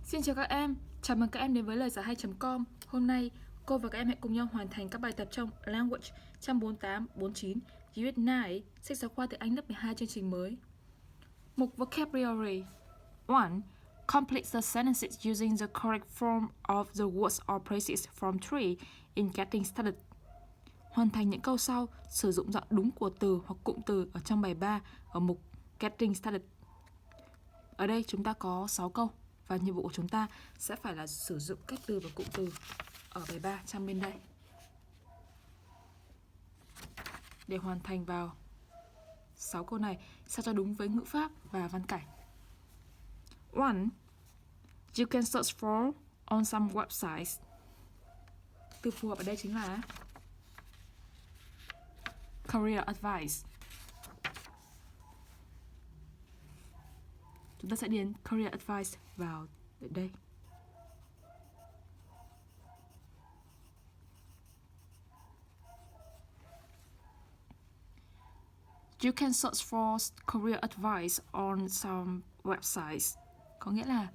Xin chào các em, chào mừng các em đến với Loigiaihay.com. Hôm nay, cô và các em hãy cùng nhau hoàn thành các bài tập trong Language 148-49, Unit 9, sách giáo khoa tiếng Anh lớp 12 chương trình mới. Mục Vocabulary 1. Complete the sentences using the correct form of the words or phrases from 3 in getting started. Hoàn thành những câu sau, sử dụng giọng đúng của từ hoặc cụm từ ở trong bài 3 ở mục Getting started. Ở đây chúng ta có 6 câu. Và nhiệm vụ của chúng ta sẽ phải là sử dụng các từ và cụm từ ở bài 3 trang bên đây để hoàn thành vào 6 câu này sao cho đúng với ngữ pháp và văn cảnh. 1. You can search for on some websites. Từ phù hợp ở đây chính là career advice. Chúng ta sẽ điền career advice vào đây. You can search for career advice on some websites. Có nghĩa là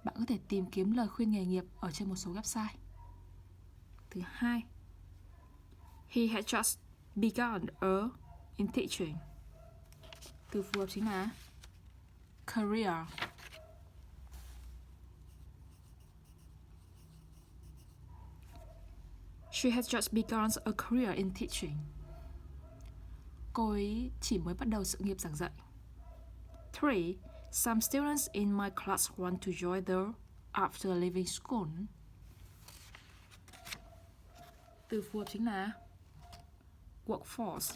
bạn có thể tìm kiếm lời khuyên nghề nghiệp ở trên một số website. Thứ hai, he had just begun in teaching. Từ phù hợp chính là career. She has just begun a career in teaching. Cô ấy chỉ mới bắt đầu sự nghiệp giảng dạy. 3. Some students in my class want to join the after leaving school. Từ phù hợp chính là workforce.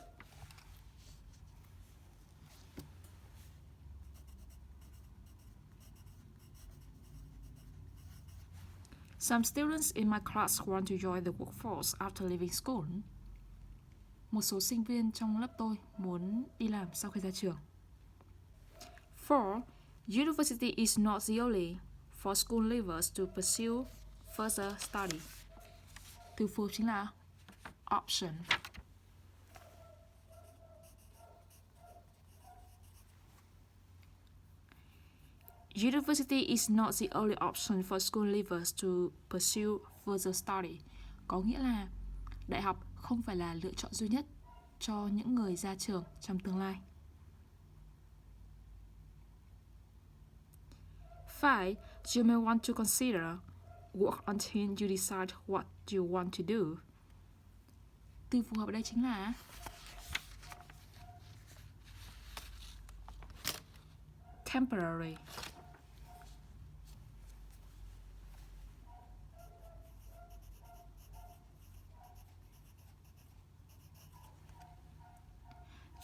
Some students in my class want to join the workforce after leaving school. Một số sinh viên trong lớp tôi muốn đi làm sau khi ra trường. 4. University is not the only for school leavers to pursue further study. Từ phù hợp chính là option. University is not the only option for school leavers to pursue further study. Có nghĩa là đại học không phải là lựa chọn duy nhất cho những người ra trường trong tương lai. 5. You may want to consider work until you decide what you want to do. Từ phù hợp ở đây chính là temporary.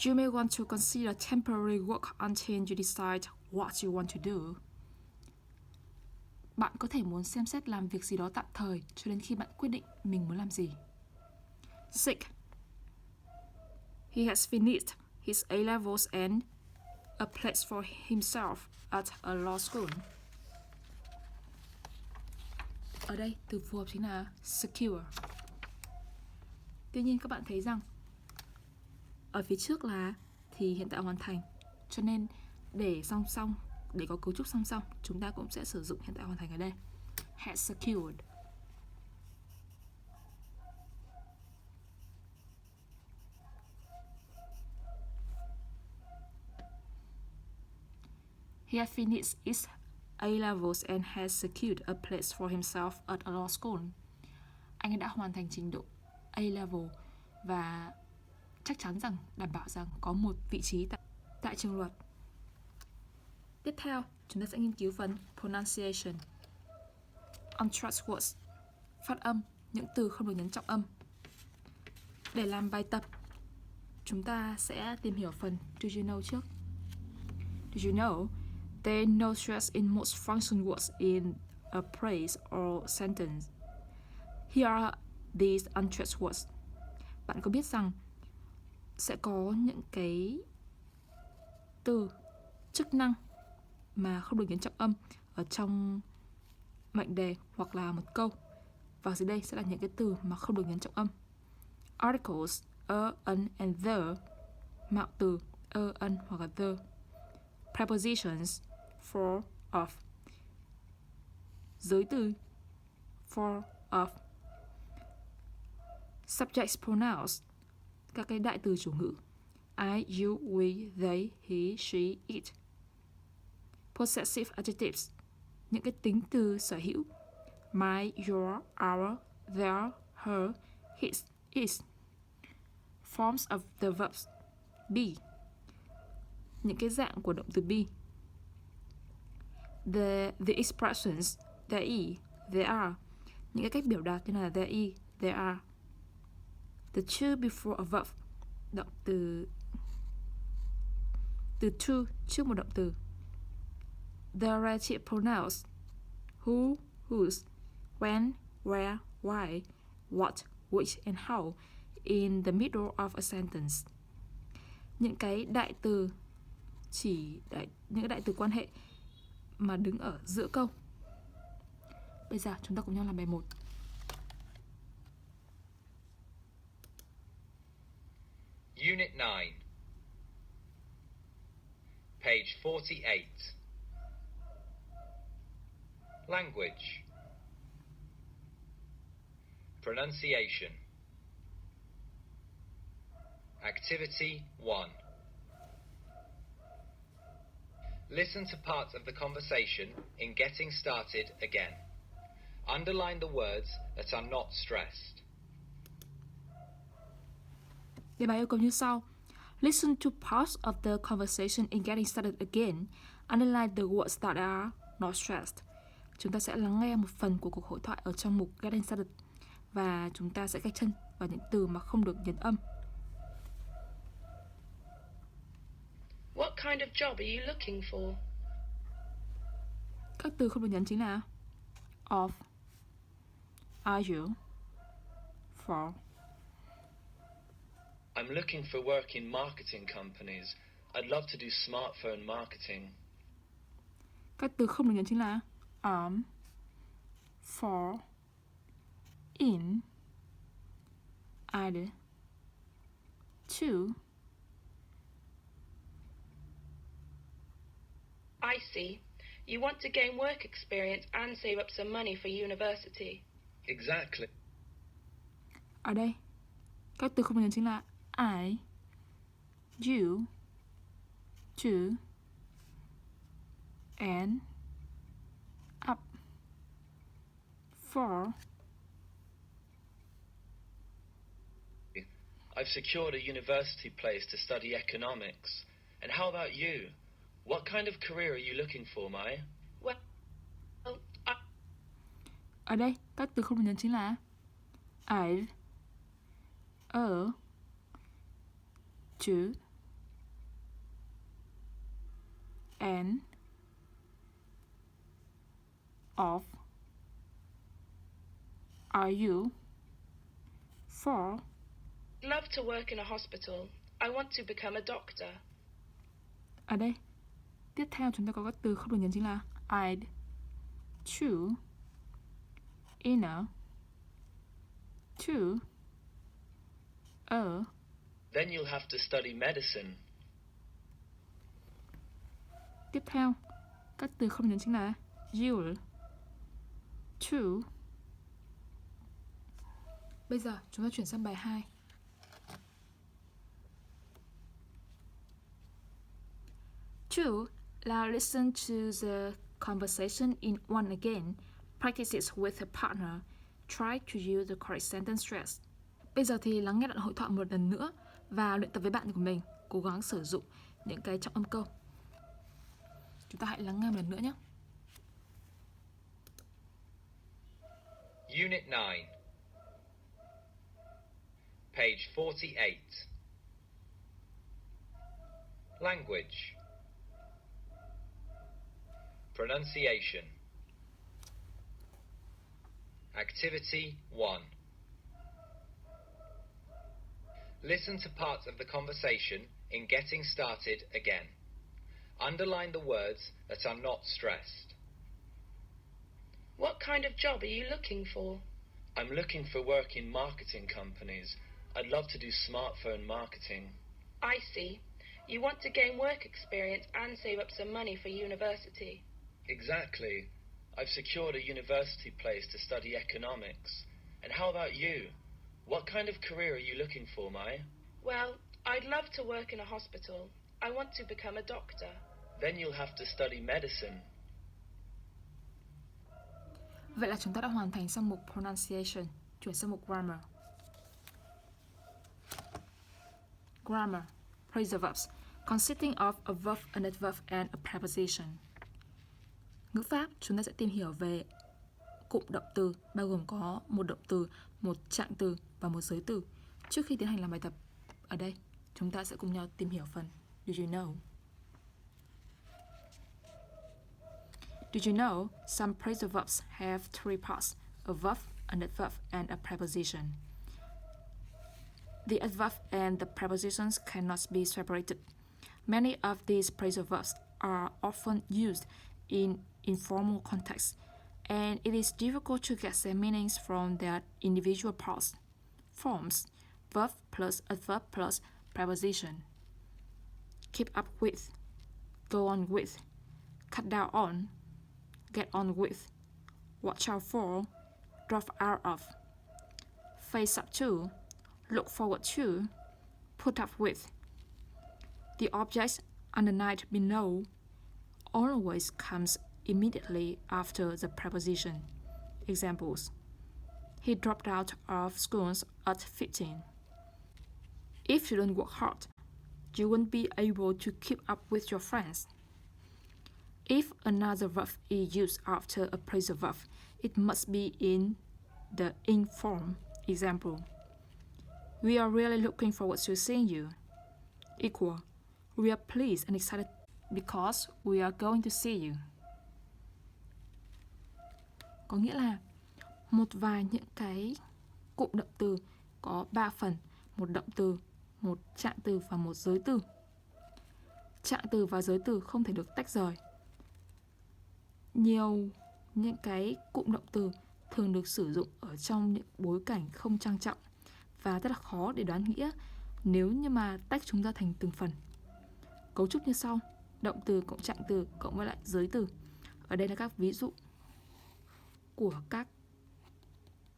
You may want to consider temporary work until you decide what you want to do. Bạn có thể muốn xem xét làm việc gì đó tạm thời cho đến khi bạn quyết định mình muốn làm gì. 6. He has finished his A-levels and applied for himself at a law school. Ở đây từ phù hợp chính là secure. Tuy nhiên các bạn thấy rằng ở phía trước là thì hiện tại hoàn thành, cho nên để song song, để có cấu trúc song song, chúng ta cũng sẽ sử dụng hiện tại hoàn thành ở đây. Had secured. He had finished his A-levels and has secured a place for himself at a law school. Anh ấy đã hoàn thành trình độ A-level và chắc chắn rằng, đảm bảo rằng có một vị trí tại trường luật. Tiếp theo, chúng ta sẽ nghiên cứu phần pronunciation. Unstressed words, phát âm, những từ không được nhấn trọng âm. Để làm bài tập, chúng ta sẽ tìm hiểu phần Do you know trước. Do you know there is no stress in most function words in a phrase or sentence? Here are these unstressed words. Bạn có biết rằng sẽ có những cái từ chức năng mà không được nhấn trọng âm ở trong mệnh đề hoặc là một câu. Và dưới đây sẽ là những cái từ mà không được nhấn trọng âm. Articles, an and the. Mạo từ, an hoặc là the. Prepositions, for, of. giới từ for, of. Subject pronouns, các cái đại từ chủ ngữ I, you, we, they, he, she, it. Possessive adjectives, những cái tính từ sở hữu my, your, our, their, her, his, is. Forms of the verbs be, những cái dạng của động từ be. The expressions there is, there are, những cái cách biểu đạt như là there is, there are. The to before a verb, động từ to trước một động từ. The relative pronouns who, whose, when, where, why, what, which and how in the middle of a sentence. Những cái đại từ những cái đại từ quan hệ mà đứng ở giữa câu. Bây giờ chúng ta cùng nhau làm bài 1. Unit 9, page 48. Language. Pronunciation. Activity 1. Listen to parts of the conversation in getting started again. Underline the words that are not stressed. Đề bài yêu cầu như sau. Listen to parts of the conversation in getting started again. Underline the words that are not stressed. Chúng ta sẽ lắng nghe một phần của cuộc hội thoại ở trong mục Getting Started và chúng ta sẽ gạch chân vào những từ mà không được nhấn âm. What kind of job are you looking for? Các từ không được nhấn chính là of, are you, for. I'm looking for work in marketing companies. I'd love to do smartphone marketing. Các từ không được nhấn chính là for, in, either, to. I see. You want to gain work experience and save up some money for university. Exactly. Ở đây, các từ không được nhấn chính là I, you, to, and, up, for. I've secured a university place to study economics. And how about you? What kind of career are you looking for, Mai? Well, Ở đây, các từ không được nhấn chính là I've, a, to, and, of, are you, for. love to work in a hospital. I want to become a doctor. Ở đây, tiếp theo chúng ta có các từ không được nhấn chính là I'd, to, inner, to, a. Then you'll have to study medicine. Tiếp theo, các từ không được nhấn chính là you'll, to. Bây giờ chúng ta chuyển sang bài 2. Two, now listen to the conversation in one again. Practice it with a partner. Try to use the correct sentence stress. Bây giờ thì lắng nghe đoạn hội thoại một lần nữa và luyện tập với bạn của mình. Cố gắng sử dụng những cái trọng âm câu. Chúng ta hãy lắng nghe một lần nữa nhé. Unit 9, page 48. Language. Pronunciation. Activity 1. Listen to parts of the conversation in getting started again. Underline the words that are not stressed. What kind of job are you looking for? I'm looking for work in marketing companies. I'd love to do smartphone marketing. I see. You want to gain work experience and save up some money for university. Exactly. I've secured a university place to study economics. And how about you? What kind of career are you looking for, Mai? Well, I'd love to work in a hospital. I want to become a doctor. Then you'll have to study medicine. Vậy là chúng ta đã hoàn thành xong mục pronunciation, chuyển sang mục grammar. Grammar, phrasal verbs, consisting of a verb, an adverb, and a preposition. Ngữ pháp, chúng ta sẽ tìm hiểu về cụm động từ, bao gồm có một động từ, một trạng từ và một giới từ. Trước khi tiến hành làm bài tập, ở đây, chúng ta sẽ cùng nhau tìm hiểu phần Did you know? Did you know some phrasal verbs have three parts, a verb, an adverb, and a preposition? The adverb and the prepositions cannot be separated. Many of these phrasal verbs are often used in informal contexts, and it is difficult to get their meanings from their individual parts. Forms: verb plus adverb plus preposition. Keep up with, go on with, cut down on, get on with, watch out for, drop out of, face up to, look forward to, put up with. The object underlined below always comes immediately after the preposition. Examples: He dropped out of school at 15. If you don't work hard, you won't be able to keep up with your friends. If another verb is used after a phrasal verb, it must be in the ing form. Example: We are really looking forward to seeing you. Equal: We are pleased and excited because we are going to see you. Có nghĩa là một vài những cái cụm động từ có 3 phần, một động từ, một trạng từ và một giới từ. Trạng từ và giới từ không thể được tách rời. Nhiều những cái cụm động từ thường được sử dụng ở trong những bối cảnh không trang trọng và rất là khó để đoán nghĩa nếu như mà tách chúng ra thành từng phần. Cấu trúc như sau: động từ cộng trạng từ cộng với lại giới từ. Ở đây là các ví dụ của các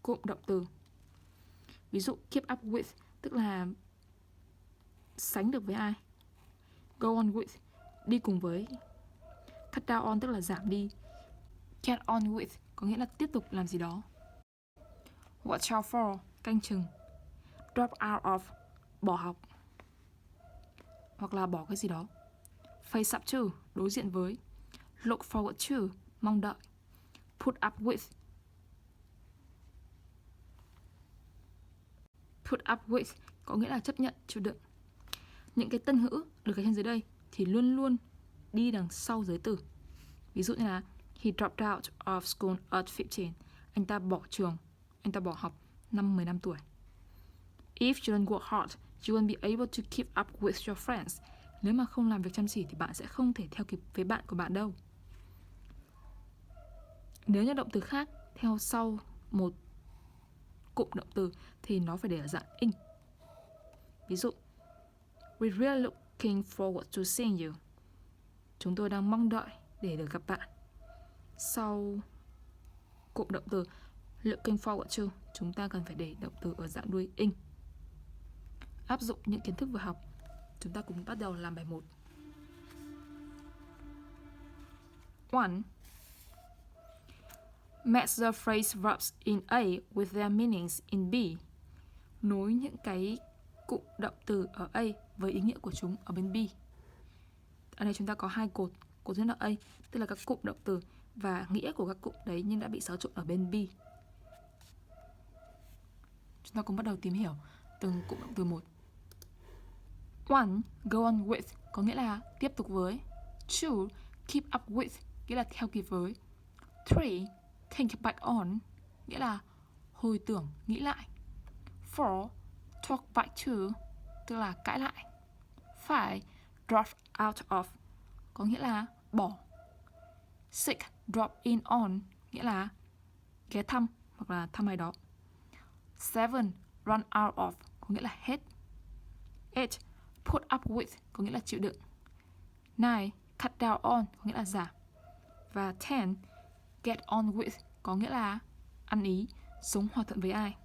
cụm động từ. Ví dụ keep up with tức là sánh được với ai. Go on with, đi cùng với. Cut down on tức là giảm đi. Get on with có nghĩa là tiếp tục làm gì đó. Watch out for, canh chừng. Drop out of, bỏ học hoặc là bỏ cái gì đó. Face up to, đối diện với. Look forward to, mong đợi. Put up with, put up with có nghĩa là chấp nhận, chịu đựng. Những cái tân ngữ được ghi trên dưới đây thì luôn luôn đi đằng sau giới từ. Ví dụ như là He dropped out of school at 15. Anh ta bỏ trường, anh ta bỏ học năm 15 tuổi. If you don't work hard, you won't be able to keep up with your friends. Nếu mà không làm việc chăm chỉ thì bạn sẽ không thể theo kịp với bạn của bạn đâu. Nếu như động từ khác theo sau một cụm động từ thì nó phải để ở dạng ing. Ví dụ We're really looking forward to seeing you. Chúng tôi đang mong đợi để được gặp bạn. Sau cụm động từ looking forward to, chúng ta cần phải để động từ ở dạng đuôi ing. Áp dụng những kiến thức vừa học, chúng ta cùng bắt đầu làm bài 1. 1. Match the phrase verbs in A with their meanings in B. Nối những cái cụm động từ ở A với ý nghĩa của chúng ở bên B. Ở đây chúng ta có 2 cột. Cột thứ nhất là A, tức là các cụm động từ và nghĩa của các cụm đấy nhưng đã bị xáo trộn ở bên B. Chúng ta cùng bắt đầu tìm hiểu từng cụm động từ một. 1. Go on with có nghĩa là tiếp tục với. 2. Keep up with nghĩa là theo kịp với. 3. Think back on nghĩa là hồi tưởng, nghĩ lại. 4. Talk back to tức là cãi lại. 5. Drop out of có nghĩa là bỏ. 6. Drop in on nghĩa là ghé thăm hoặc là thăm ai đó. 7. Run out of có nghĩa là hết. 8. Put up with có nghĩa là chịu đựng. 9. Cut down on có nghĩa là giảm. Và 10. get on with có nghĩa là ăn ý, sống hòa thuận với ai.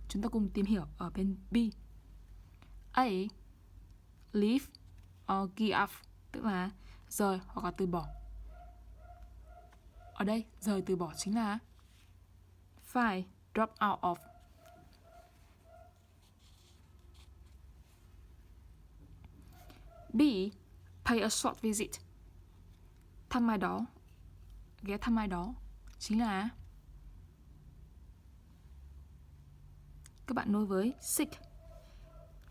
Chúng ta cùng tìm hiểu ở bên B. A. Leave or give up, tức là rời hoặc là từ bỏ. Ở đây, rời từ bỏ chính là phải drop out of. B. Pay a short visit. Thăm ai đó, ghé thăm ai đó chính là các bạn nối với sick.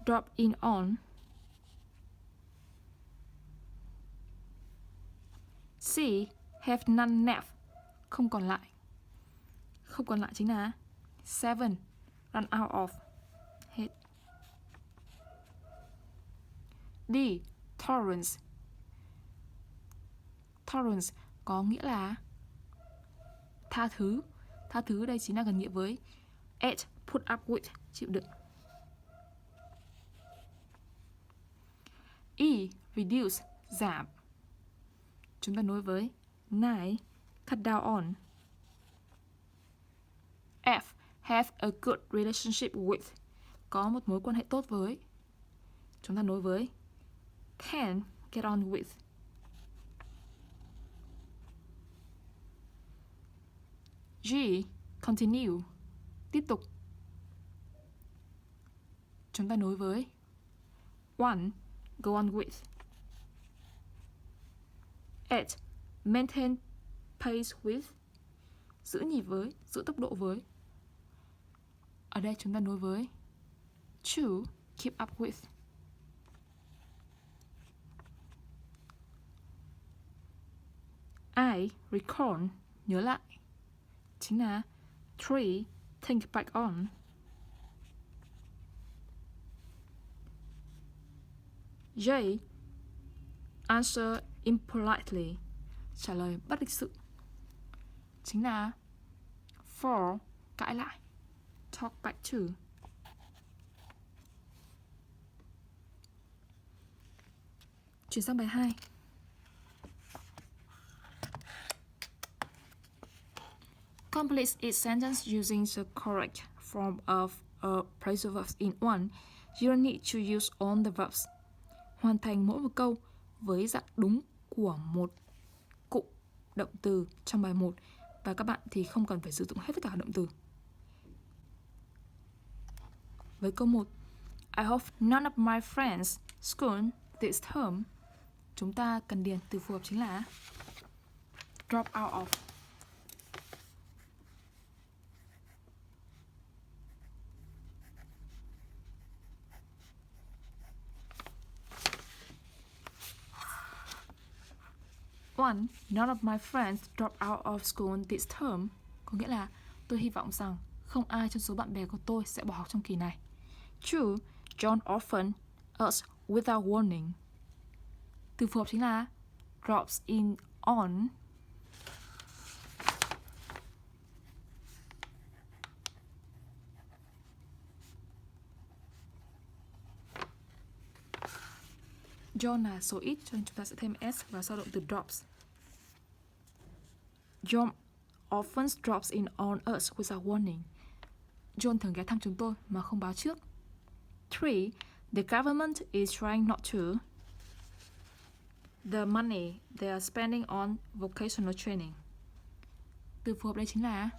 Drop in on. C. Have none left. Không còn lại. Không còn lại chính là 7. Run out of. Hết. D. Tolerance. Tolerance có nghĩa là tha thứ. Tha thứ đây chính là gần nghĩa với 8. Put up with. Chịu đựng. E. Reduce. Giảm. Chúng ta nối với 9. Cut down on. F. Have a good relationship with. Có một mối quan hệ tốt với. Chúng ta nối với can get on with. G. Continue. Tiếp tục. Chúng ta nối với 1. Go on with. 8. Maintain pace with. Giữ nhịp với, giữ tốc độ với. Ở đây chúng ta nối với 2. Keep up with. I. Recall. Nhớ lại. Chính là 3. Think back on. J. Answer impolitely. Trả lời bất lịch sự. Chính là 4. Cãi lại. Talk back to. Chuyển sang bài 2. Complete each sentence using the correct form of a phrasal verb in one. You don't need to use all the verbs. Hoàn thành mỗi một câu với dạng đúng của một cụm động từ trong bài 1 và các bạn thì không cần phải sử dụng hết tất cả các động từ. Với câu 1, I hope none of my friends school this term. Chúng ta cần điền từ phù hợp chính là drop out of. One, none of my friends drop out of school this term. Có nghĩa là tôi hy vọng rằng không ai trong số bạn bè của tôi sẽ bỏ học trong kỳ này. Two, John often us without warning. Từ phù hợp chính là drops in on. John là số ít cho nên chúng ta sẽ thêm s vào sau động từ drops. John often drops in on us without warning. John thường ghé thăm chúng tôi mà không báo trước. 3. The government is trying not to. The money they are spending on vocational training. Từ phù hợp đây chính là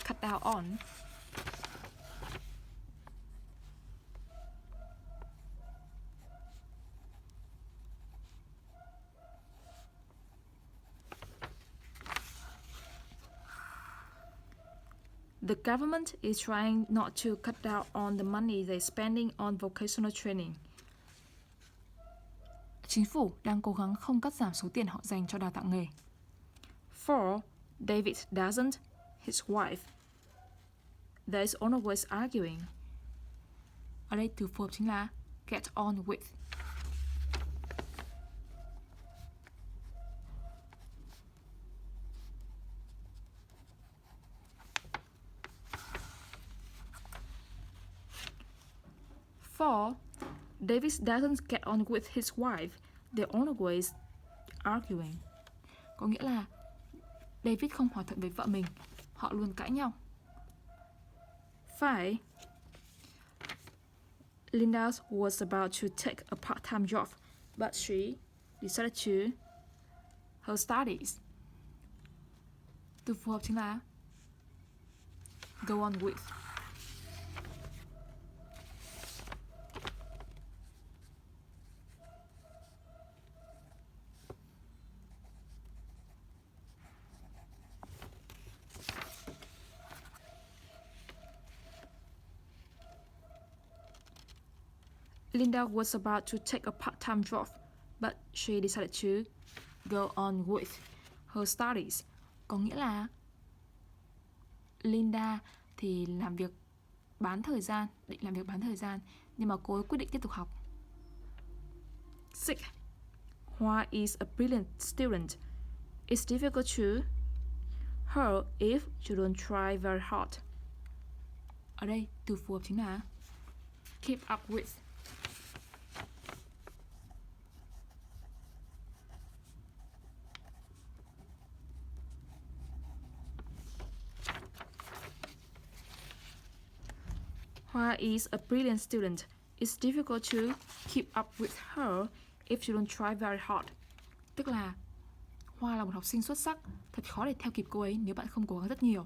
cut down on. The government is trying not to cut down on the money they're spending on vocational training. Chính phủ đang cố gắng không cắt giảm số tiền họ dành cho đào tạo nghề. 4. David doesn't his wife. There's always arguing. Ở đây từ phù hợp chính là get on with. David doesn't get on with his wife. They're always arguing. Có nghĩa là David không hòa thuận với vợ mình. Họ luôn cãi nhau. 5. Linda was about to take a part-time job, but she decided to her studies. Từ phù hợp chính là go on with. Linda was about to take a part-time job, but she decided to go on with her studies. Có nghĩa là Linda thì định làm việc bán thời gian, nhưng mà cô ấy quyết định tiếp tục học. 6. Hoa is a brilliant student. It's difficult to her if you don't try very hard. Ở đây từ phù hợp chính là keep up with. Hoa is a brilliant student. It's difficult to keep up with her if you don't try very hard. Tức là Hoa là một học sinh xuất sắc, thật khó để theo kịp cô ấy nếu bạn không cố gắng rất nhiều.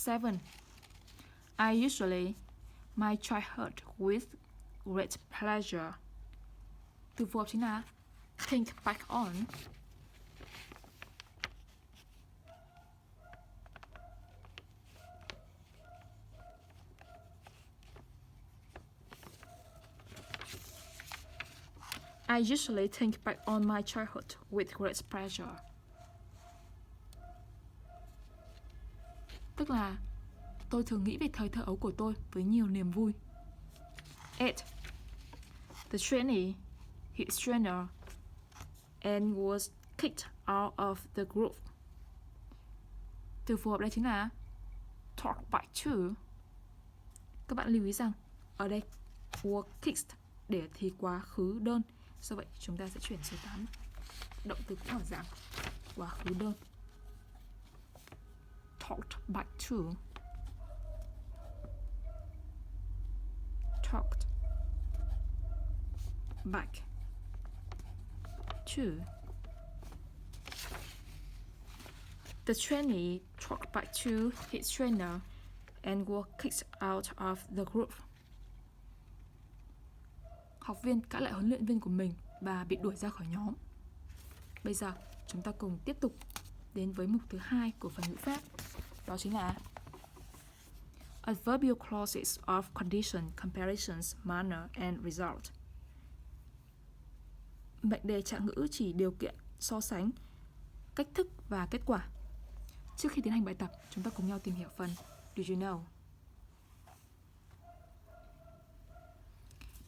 7. I usually might try hard with great pleasure. Từ phù hợp chính là think back on. I usually think back on my childhood with great pleasure. Tức là tôi thường nghĩ về thời thơ ấu của tôi với nhiều niềm vui. 8. The trainee hit trainer and was kicked out of the group. Từ phù hợp đây chính là talk back to. Các bạn lưu ý rằng ở đây was kicked để thì quá khứ đơn. Do vậy chúng ta sẽ chuyển số 8. Động từ cũng ở dạng quá khứ đơn. Talked back to. Talked back to. The trainee talked back to his trainer and was kicked out of the group. Học viên cãi lại huấn luyện viên của mình và bị đuổi ra khỏi nhóm. Bây giờ chúng ta cùng tiếp tục đến với mục thứ 2 của phần ngữ pháp. Đó chính là adverbial clauses of condition, comparisons, manner and result. Mệnh đề trạng ngữ chỉ điều kiện, so sánh, cách thức và kết quả. Trước khi tiến hành bài tập, chúng ta cùng nhau tìm hiểu phần Did you know?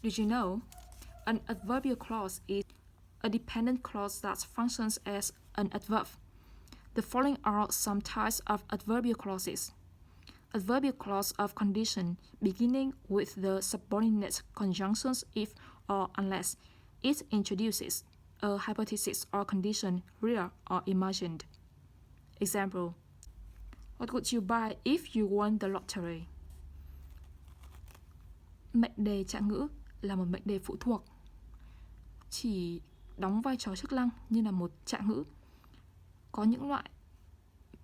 Did you know? An adverbial clause is a dependent clause that functions as an adverb. The following are some types of adverbial clauses. Adverbial clause of condition beginning with the subordinate conjunctions if or unless it introduces a hypothesis or condition, real or imagined. Example: What would you buy if you won the lottery? Mệnh đề trạng ngữ là một mệnh đề phụ thuộc, chỉ đóng vai trò chức năng như là một trạng ngữ. Có những loại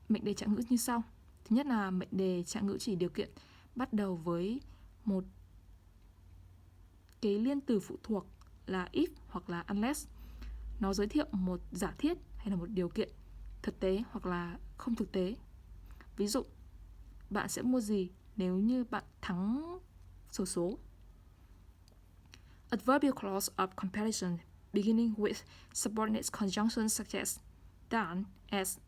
mệnh đề trạng ngữ như sau. Thứ nhất là mệnh đề trạng ngữ chỉ điều kiện bắt đầu với một cái liên từ phụ thuộc là if hoặc là unless. Nó giới thiệu một giả thiết hay là một điều kiện thực tế hoặc là không thực tế. Ví dụ, bạn sẽ mua gì nếu như bạn thắng xổ số? Adverbial clause of comparison beginning with subordinate conjunctions such as than, as,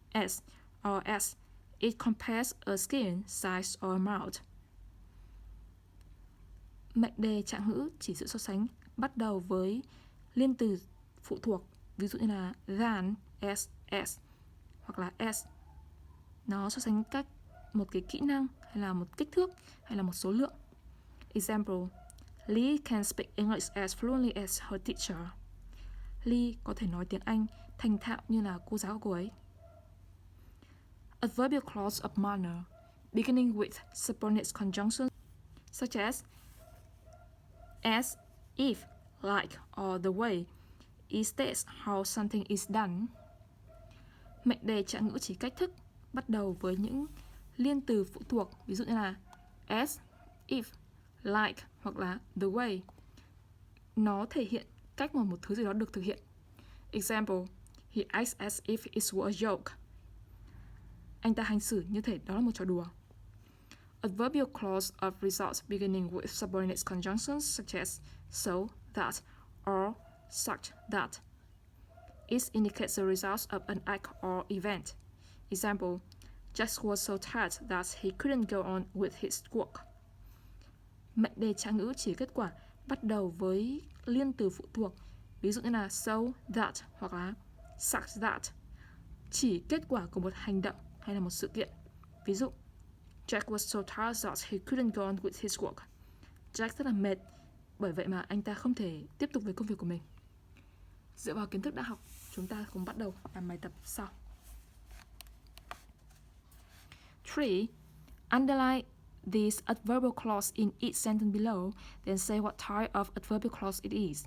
or as. It compares a skin, size, or amount. Mệnh đề trạng ngữ chỉ sự so sánh bắt đầu với liên từ phụ thuộc, ví dụ như là than, as, hoặc là as. Nó so sánh cách một cái kỹ năng hay là một kích thước hay là một số lượng. Example: Lee can speak English as fluently as her teacher. Lee có thể nói tiếng Anh thành thạo như là cô giáo của cô ấy. adverbial clause of manner, beginning with subordinate conjunctions such as, if, like, or the way. It states how something is done. Mệnh đề trạng ngữ chỉ cách thức bắt đầu với những liên từ phụ thuộc, ví dụ như là as, if, like hoặc là the way. Nó thể hiện cách mà một thứ gì đó được thực hiện. Example, he acts as if it were a joke. Anh ta hành xử như thể đó là một trò đùa. Adverbial clause of results beginning with subordinate conjunctions such as so, that, or such that. It indicates the results of an act or event. Example, Jack was so tired that he couldn't go on with his work. Mệnh đề trạng ngữ chỉ kết quả bắt đầu với liên từ phụ thuộc, ví dụ như là so, that hoặc là such that, chỉ kết quả của một hành động hay là một sự kiện. Ví dụ, Jack was so tired that he couldn't go on with his work. Jack rất là mệt, bởi vậy mà anh ta không thể tiếp tục với công việc của mình. Dựa vào kiến thức đã học, chúng ta cùng bắt đầu làm bài tập sau. 3. Underline these adverbial clause in each sentence below, then say what type of adverbial clause it is.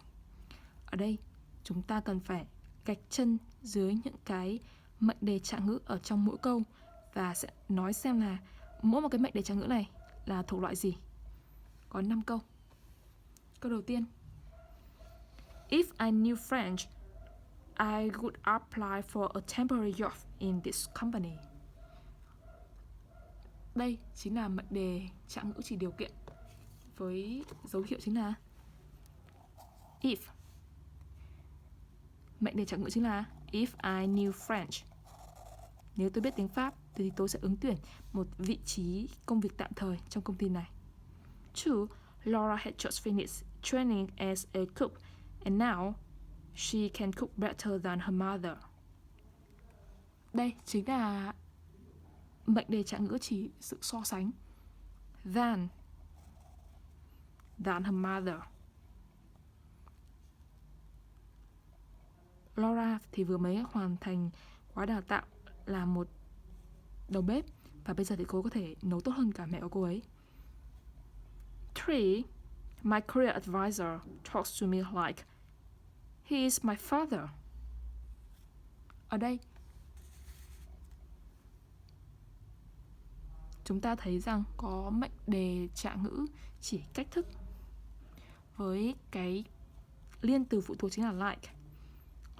Ở đây, chúng ta cần phải gạch chân dưới những cái mệnh đề trạng ngữ ở trong mỗi câu và sẽ nói xem là mỗi một cái mệnh đề trạng ngữ này là thuộc loại gì. Có 5 câu. Câu đầu tiên. If I knew French, I would apply for a temporary job in this company. Đây chính là mệnh đề trạng ngữ chỉ điều kiện với dấu hiệu chính là if. Mệnh đề trạng ngữ chính là if I knew French. Nếu tôi biết tiếng Pháp thì tôi sẽ ứng tuyển một vị trí công việc tạm thời trong công ty này. 2. Laura had just finished training as a cook and now she can cook better than her mother. Đây chính là mệnh đề trạng ngữ chỉ sự so sánh. Than her mother. Laura thì vừa mới hoàn thành khóa đào tạo là một đầu bếp và bây giờ thì cô có thể nấu tốt hơn cả mẹ của cô ấy. 3. My career advisor talks to me like he is my father. Ở đây chúng ta thấy rằng có mệnh đề trạng ngữ chỉ cách thức với cái liên từ phụ thuộc chính là like.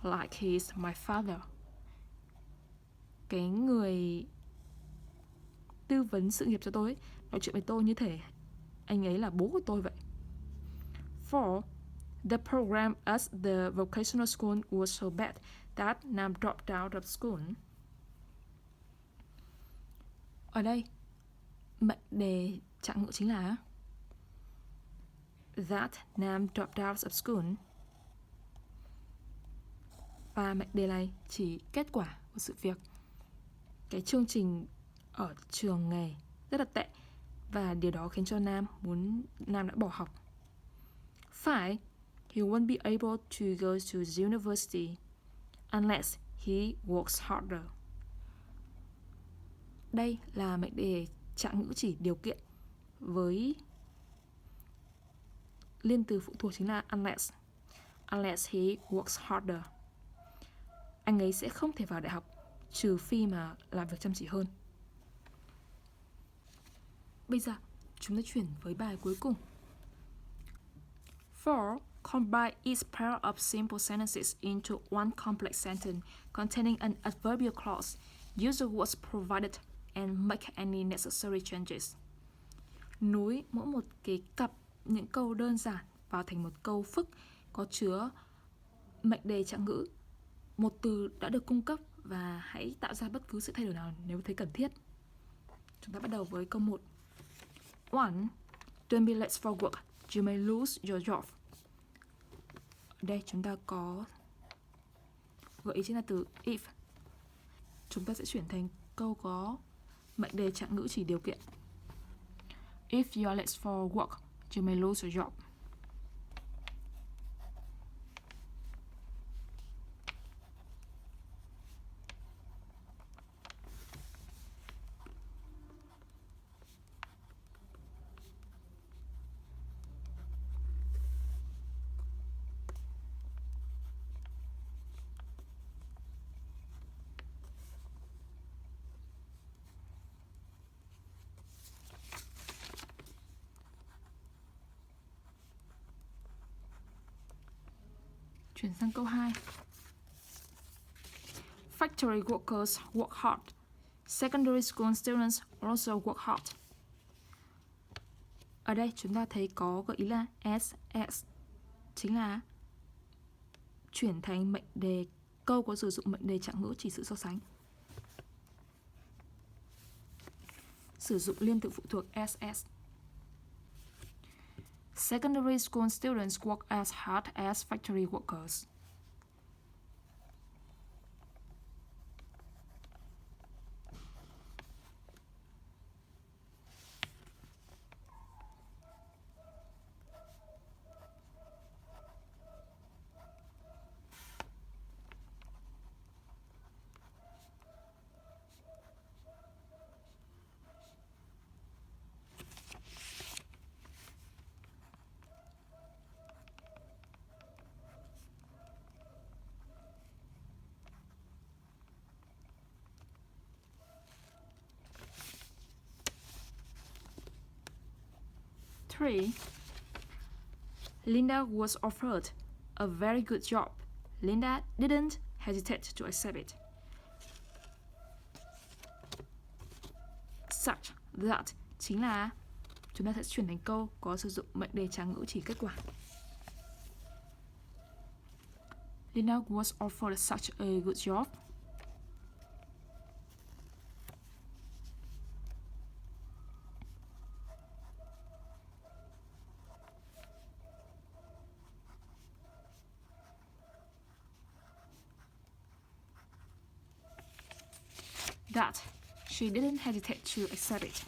Like he is my father. Cái người tư vấn sự nghiệp cho tôi ấy, nói chuyện với tôi như thể anh ấy là bố của tôi vậy. 4. The program at the vocational school was so bad that Nam dropped out of school. Ở đây mệnh đề trạng ngữ chính là that Nam dropped out of school. Và mệnh đề này chỉ kết quả của sự việc. Cái chương trình ở trường nghề rất là tệ và điều đó khiến cho Nam đã bỏ học. 5. He won't be able to go to the university unless he works harder. Đây là mệnh đề trạng ngữ chỉ điều kiện với liên từ phụ thuộc chính là unless. Unless he works harder. Anh ấy sẽ không thể vào đại học trừ phi mà làm việc chăm chỉ hơn. Bây giờ chúng ta chuyển với bài cuối cùng. 4. Combine each pair of simple sentences into one complex sentence containing an adverbial clause. Use the words provided and make any necessary changes. Nối mỗi một cái cặp những câu đơn giản vào thành một câu phức có chứa mệnh đề trạng ngữ. Một từ đã được cung cấp và hãy tạo ra bất cứ sự thay đổi nào nếu thấy cần thiết. Chúng ta bắt đầu với câu 1. 1. Don't be late for work. You may lose your job. Ở đây chúng ta có gợi ý chính là từ if. Chúng ta sẽ chuyển thành câu có mệnh đề trạng ngữ chỉ điều kiện. If you are late for work, you may lose your job. Chuyển sang câu 2. Factory workers work hard. Secondary school students also work hard. Ở đây chúng ta thấy có gợi ý là SS, chính là chuyển thành mệnh đề, câu có sử dụng mệnh đề trạng ngữ chỉ sự so sánh. Sử dụng liên tự phụ thuộc SS. Secondary school students work as hard as factory workers. Three. Linda was offered a very good job. Linda didn't hesitate to accept it. Such that chính là chúng ta sẽ chuyển thành câu có sử dụng mệnh đề trạng ngữ chỉ kết quả. Linda was offered such a good job. That she didn't hesitate to accept it.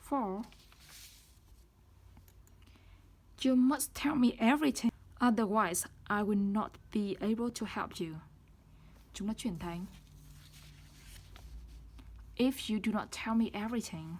Four. You must tell me everything, otherwise I will not be able to help you. Chúng ta chuyển thành if you do not tell me everything.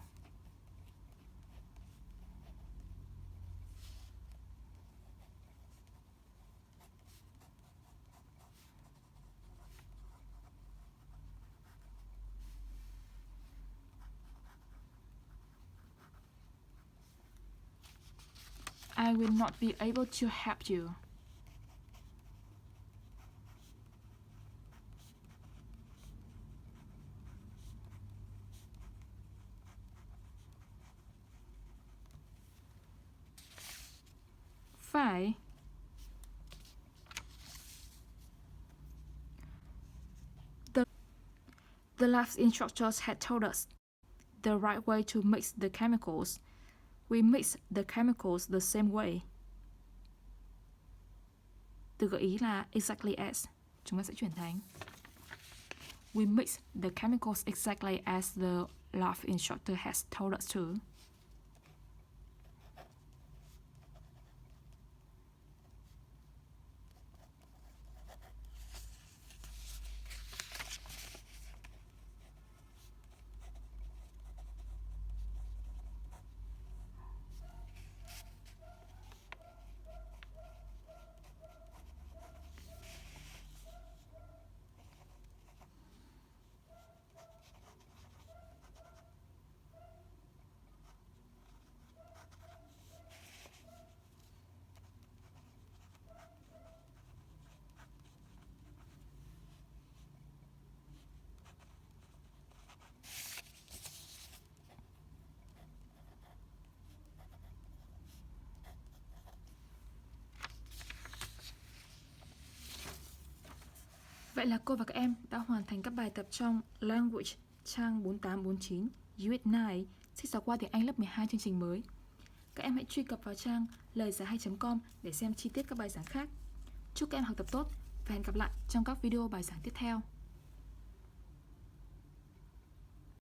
I will not be able to help you. Five. The lab instructors had told us the right way to mix the chemicals. We mix the chemicals the same way. Từ gợi ý là exactly as. Chúng ta sẽ chuyển thành we mix the chemicals exactly as the lab instructor has told us to. Vậy là cô và các em đã hoàn thành các bài tập trong Language trang 4849 US 9 sách giáo khoa tiếng Anh lớp 12 chương trình mới. Các em hãy truy cập vào trang loigiaihay.com để xem chi tiết các bài giảng khác. Chúc các em học tập tốt và hẹn gặp lại trong các video bài giảng tiếp theo.